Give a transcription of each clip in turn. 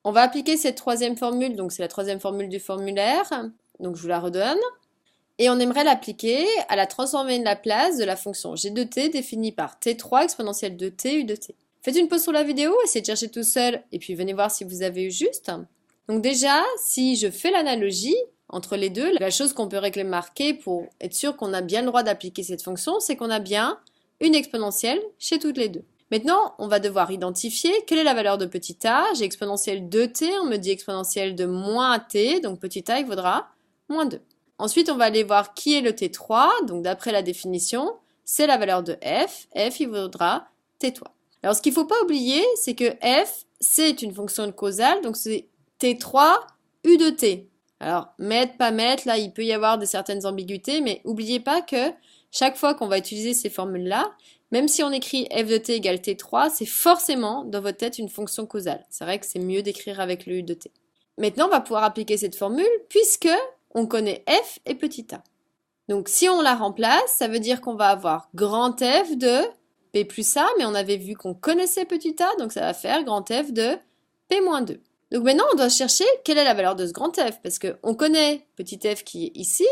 On va appliquer cette troisième formule, donc c'est la troisième formule du formulaire, donc je vous la redonne. Et on aimerait l'appliquer à la transformée de la place de la fonction g de t définie par t3 exponentielle de t u de t. Faites une pause sur la vidéo, essayez de chercher tout seul, et puis venez voir si vous avez eu juste. Donc déjà, si je fais l'analogie entre les deux, la chose qu'on peut remarquer pour être sûr qu'on a bien le droit d'appliquer cette fonction, c'est qu'on a bien une exponentielle chez toutes les deux. Maintenant, on va devoir identifier quelle est la valeur de petit a. J'ai exponentielle de t, on me dit exponentielle de moins t, donc petit a, il vaudra moins 2. Ensuite, on va aller voir qui est le t3, donc d'après la définition, c'est la valeur de f, il vaudra t3. Alors, ce qu'il ne faut pas oublier, c'est que f, c'est une fonction causale, donc c'est t3 u de t. Alors, mettre, pas mettre, là, il peut y avoir de certaines ambiguïtés, mais n'oubliez pas que chaque fois qu'on va utiliser ces formules-là, même si on écrit f de t égale t3, c'est forcément dans votre tête une fonction causale. C'est vrai que c'est mieux d'écrire avec le u de t. Maintenant, on va pouvoir appliquer cette formule puisque on connaît f et petit a. Donc, si on la remplace, ça veut dire qu'on va avoir grand f de p plus a, mais on avait vu qu'on connaissait petit a, donc ça va faire grand f de p moins 2. Donc maintenant, on doit chercher quelle est la valeur de ce grand f, parce qu'on connaît petit f qui est ici,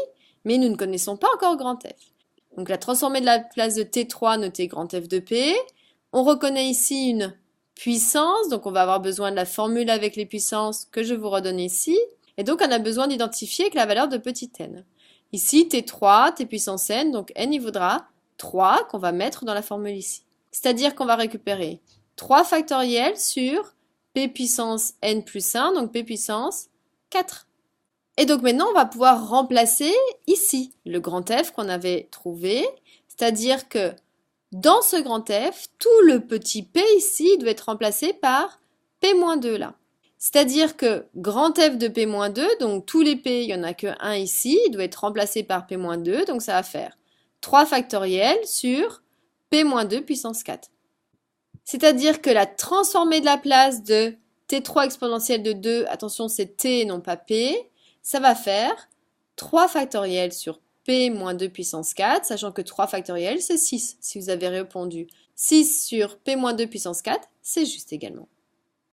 mais nous ne connaissons pas encore grand f. Donc la transformée de la place de t3 notée grand f de p. On reconnaît ici une puissance, donc on va avoir besoin de la formule avec les puissances que je vous redonne ici. Et donc on a besoin d'identifier la valeur de petit n. Ici, t3, t puissance n, donc n il vaudra 3 qu'on va mettre dans la formule ici. C'est-à-dire qu'on va récupérer 3 factoriels sur p puissance n plus 1, donc p puissance 4. Et donc maintenant, on va pouvoir remplacer ici le grand f qu'on avait trouvé, c'est-à-dire que dans ce grand f, tout le petit p ici doit être remplacé par p-2 là. C'est-à-dire que grand f de p-2, donc tous les p, il n'y en a que 1 ici, il doit être remplacé par p-2, donc ça va faire 3 factoriels sur p-2 puissance 4. C'est-à-dire que la transformée de la place de t3 exponentielle de 2, attention c'est t et non pas p, ça va faire 3 factoriels sur p moins 2 puissance 4, sachant que 3 factoriels c'est 6, si vous avez répondu 6 sur p moins 2 puissance 4, c'est juste également.